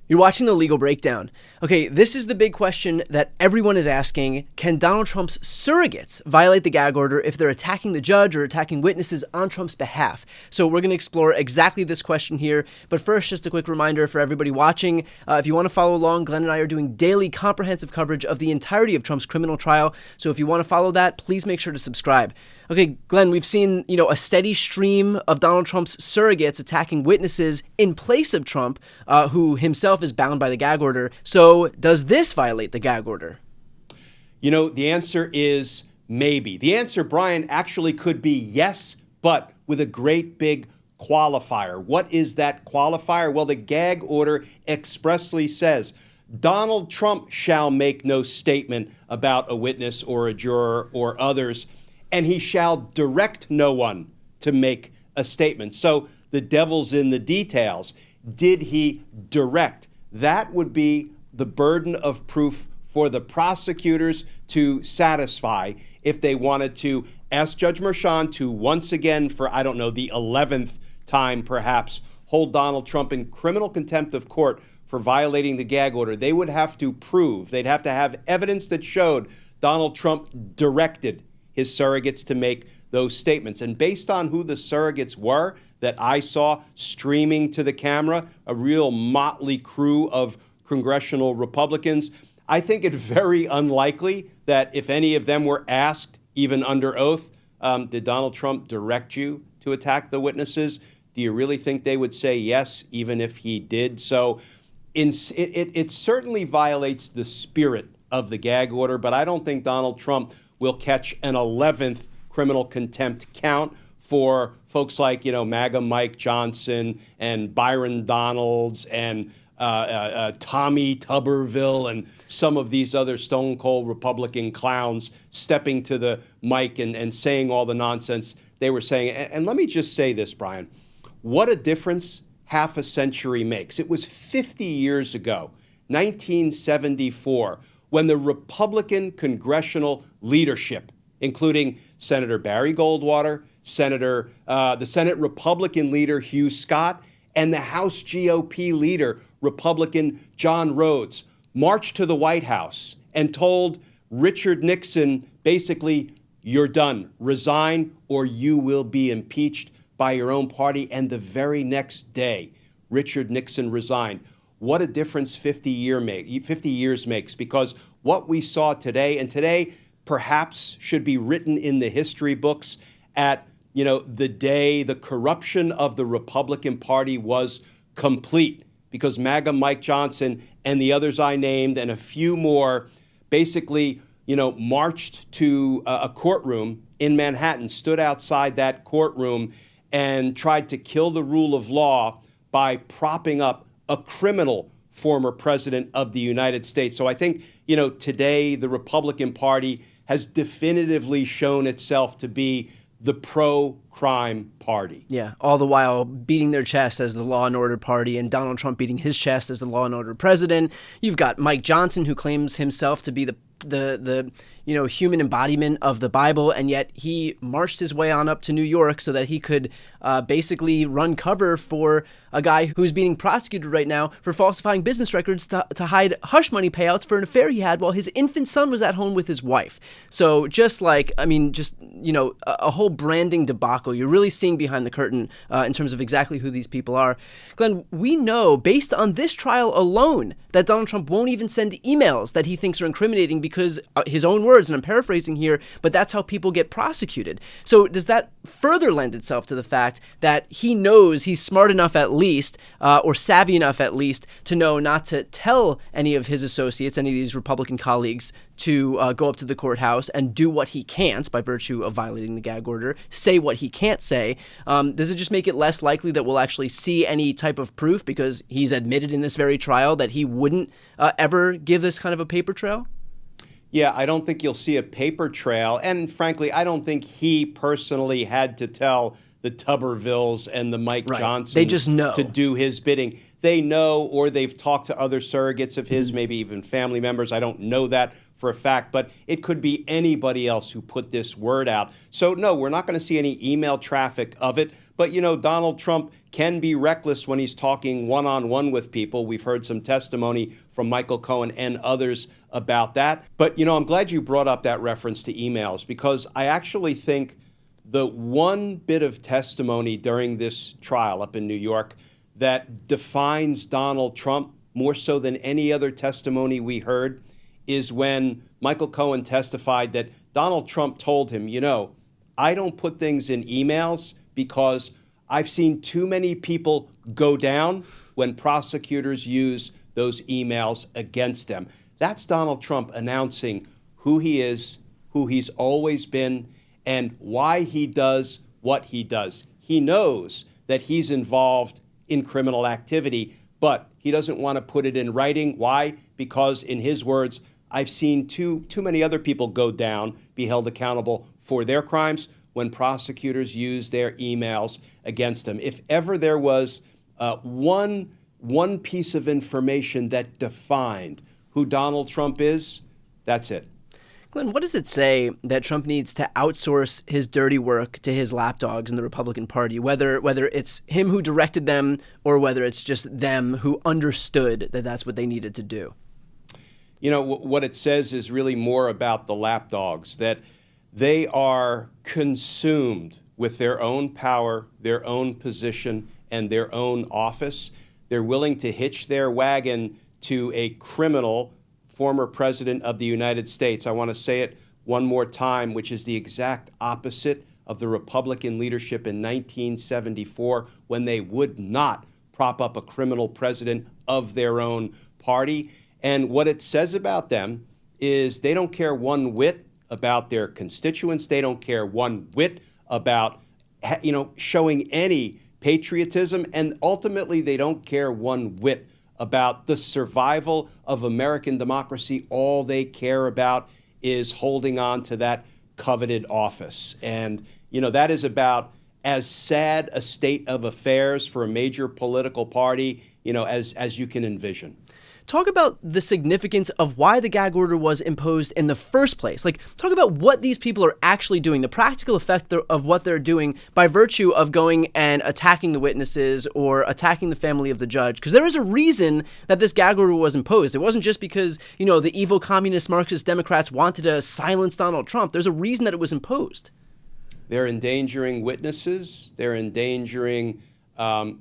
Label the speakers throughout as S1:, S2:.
S1: You're watching The Legal Breakdown. Okay, this is the big question that everyone is asking. Can Donald Trump's surrogates violate the gag order if they're attacking the judge or attacking witnesses on Trump's behalf? So we're going to explore exactly this question here. But first, just a quick reminder for everybody watching. If you want to follow along, Glenn and I are doing daily comprehensive coverage of the entirety of Trump's criminal trial. So if you want to follow that, please make sure to subscribe. Okay, Glenn, we've seen, a steady stream of Donald Trump's surrogates attacking witnesses in place of Trump, who himself is bound by the gag order. So does this violate the gag order?
S2: The answer is maybe. The answer, Brian, actually could be yes, but with a great big qualifier. What is that qualifier? Well, the gag order expressly says Donald Trump shall make no statement about a witness or a juror or others, and he shall direct no one to make a statement. So the devil's in the details. Did he direct? That would be the burden of proof for the prosecutors to satisfy if they wanted to ask Judge Merchan to once again, for, the 11th time perhaps, hold Donald Trump in criminal contempt of court for violating the gag order. They would have to prove, they'd have to have evidence that showed Donald Trump directed his surrogates to make those statements. And based on who the surrogates were that I saw streaming to the camera, a real motley crew of congressional Republicans, I think it very unlikely that if any of them were asked, even under oath, did Donald Trump direct you to attack the witnesses? Do you really think they would say yes, even if he did? So it certainly violates the spirit of the gag order, but I don't think Donald Trump will catch an 11th criminal contempt count for folks like, MAGA Mike Johnson and Byron Donalds and Tommy Tuberville and some of these other stone cold Republican clowns stepping to the mic and saying all the nonsense they were saying. And let me just say this, Brian, what a difference half a century makes. It was 50 years ago, 1974, when the Republican congressional leadership, including Senator Barry Goldwater, the Senate Republican leader Hugh Scott, and the House GOP leader, Republican John Rhodes, marched to the White House and told Richard Nixon, basically, you're done. Resign or you will be impeached by your own party. And the very next day, Richard Nixon resigned. What a difference 50 years makes, because what we saw today, and today perhaps should be written in the history books at, the day the corruption of the Republican Party was complete, because MAGA Mike Johnson and the others I named and a few more basically, marched to a courtroom in Manhattan, stood outside that courtroom and tried to kill the rule of law by propping up a criminal former president of the United States. So I think, today the Republican Party has definitively shown itself to be the pro-crime party.
S1: Yeah, all the while beating their chest as the law and order party, and Donald Trump beating his chest as the law and order president. You've got Mike Johnson, who claims himself to be the human embodiment of the Bible, and yet he marched his way on up to New York so that he could basically run cover for a guy who's being prosecuted right now for falsifying business records to hide hush money payouts for an affair he had while his infant son was at home with his wife. So a whole branding debacle. You're really seeing behind the curtain in terms of exactly who these people are. Glenn, we know based on this trial alone that Donald Trump won't even send emails that he thinks are incriminating because his own words, and I'm paraphrasing here, but that's how people get prosecuted. So does that further lend itself to the fact that he knows he's smart enough at least, or savvy enough at least, to know not to tell any of his associates, any of these Republican colleagues, to go up to the courthouse and do what he can't by virtue of violating the gag order, say what he can't say? Does it just make it less likely that we'll actually see any type of proof because he's admitted in this very trial that he wouldn't ever give this kind of a paper trail?
S2: Yeah, I don't think you'll see a paper trail. And frankly, I don't think he personally had to tell the Tubervilles and the Mike Johnsons
S1: they just know
S2: to do his bidding. They know, or they've talked to other surrogates of his, maybe even family members. I don't know that for a fact, but it could be anybody else who put this word out. So no, we're not going to see any email traffic of it. But, Donald Trump can be reckless when he's talking one-on-one with people. We've heard some testimony from Michael Cohen and others about that. But, I'm glad you brought up that reference to emails, because I actually think the one bit of testimony during this trial up in New York that defines Donald Trump more so than any other testimony we heard is when Michael Cohen testified that Donald Trump told him, I don't put things in emails because I've seen too many people go down when prosecutors use those emails against them. That's Donald Trump announcing who he is, who he's always been, and why he does what he does. He knows that he's involved in criminal activity, but he doesn't want to put it in writing. Why? Because, in his words, I've seen too many other people go down, be held accountable for their crimes when prosecutors use their emails against them. If ever there was one piece of information that defined who Donald Trump is, that's it.
S1: Glenn, what does it say that Trump needs to outsource his dirty work to his lapdogs in the Republican Party, whether it's him who directed them or whether it's just them who understood that that's what they needed to do?
S2: What it says is really more about the lapdogs, that they are consumed with their own power, their own position, and their own office. They're willing to hitch their wagon to a criminal former president of the United States. I want to say it one more time, which is the exact opposite of the Republican leadership in 1974, when they would not prop up a criminal president of their own party. And what it says about them is they don't care one whit about their constituents. They don't care one whit about, showing any patriotism. And ultimately, they don't care one whit about the survival of American democracy. All they care about is holding on to that coveted office. And, that is about as sad a state of affairs for a major political party, as you can envision.
S1: Talk about the significance of why the gag order was imposed in the first place. Talk about what these people are actually doing, the practical effect of what they're doing by virtue of going and attacking the witnesses or attacking the family of the judge. Because there is a reason that this gag order was imposed. It wasn't just because, the evil communist Marxist Democrats wanted to silence Donald Trump. There's a reason that it was imposed.
S2: They're endangering witnesses. They're endangering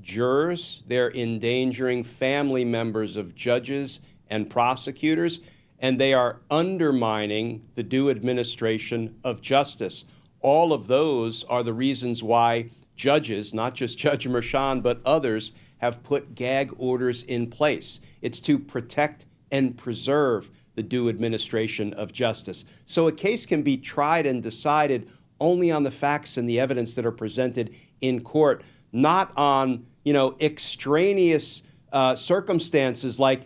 S2: jurors. They're endangering family members of judges and prosecutors, and they are undermining the due administration of justice. All of those are the reasons why judges, not just Judge Merchan, but others, have put gag orders in place. It's to protect and preserve the due administration of justice. So a case can be tried and decided only on the facts and the evidence that are presented in court, not on, extraneous circumstances like,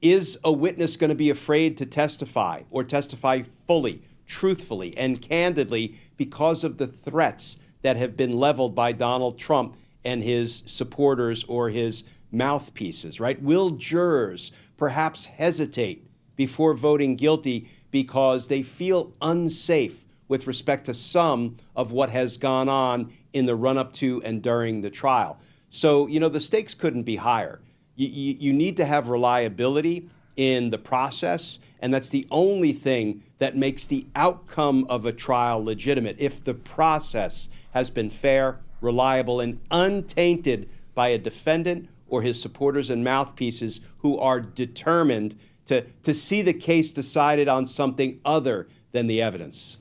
S2: is a witness going to be afraid to testify or testify fully, truthfully, and candidly because of the threats that have been leveled by Donald Trump and his supporters or his mouthpieces, right? Will jurors perhaps hesitate before voting guilty because they feel unsafe with respect to some of what has gone on in the run-up to and during the trial? So, the stakes couldn't be higher. You need to have reliability in the process, and that's the only thing that makes the outcome of a trial legitimate. If the process has been fair, reliable, and untainted by a defendant or his supporters and mouthpieces who are determined to see the case decided on something other than the evidence.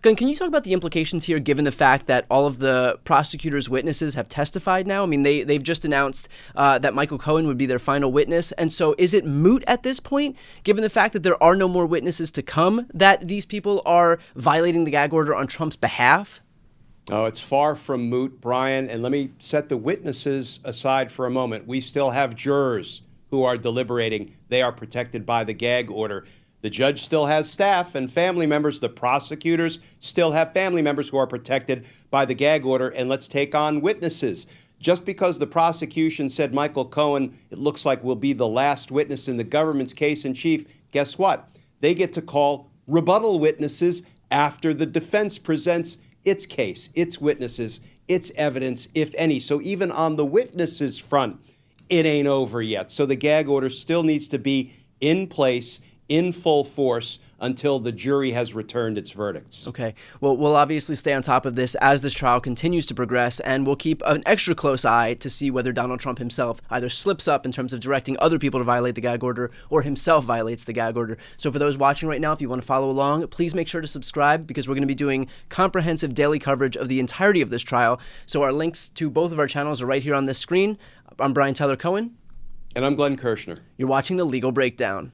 S1: Glenn, can you talk about the implications here, given the fact that all of the prosecutors' witnesses have testified now? I mean, they've just announced that Michael Cohen would be their final witness. And so is it moot at this point, given the fact that there are no more witnesses to come, that these people are violating the gag order on Trump's behalf?
S2: Oh, it's far from moot, Brian. And let me set the witnesses aside for a moment. We still have jurors who are deliberating. They are protected by the gag order. The judge still has staff and family members. The prosecutors still have family members who are protected by the gag order. And let's take on witnesses. Just because the prosecution said Michael Cohen, it looks like, will be the last witness in the government's case in chief, guess what? They get to call rebuttal witnesses after the defense presents its case, its witnesses, its evidence, if any. So even on the witnesses front, it ain't over yet. So the gag order still needs to be in place, in full force, until the jury has returned its verdicts.
S1: Okay. Well, we'll obviously stay on top of this as this trial continues to progress, and we'll keep an extra close eye to see whether Donald Trump himself either slips up in terms of directing other people to violate the gag order or himself violates the gag order. So for those watching right now, if you want to follow along, please make sure to subscribe because we're going to be doing comprehensive daily coverage of the entirety of this trial. So our links to both of our channels are right here on this screen. I'm Brian Tyler Cohen.
S2: And I'm Glenn Kirshner.
S1: You're watching The Legal Breakdown.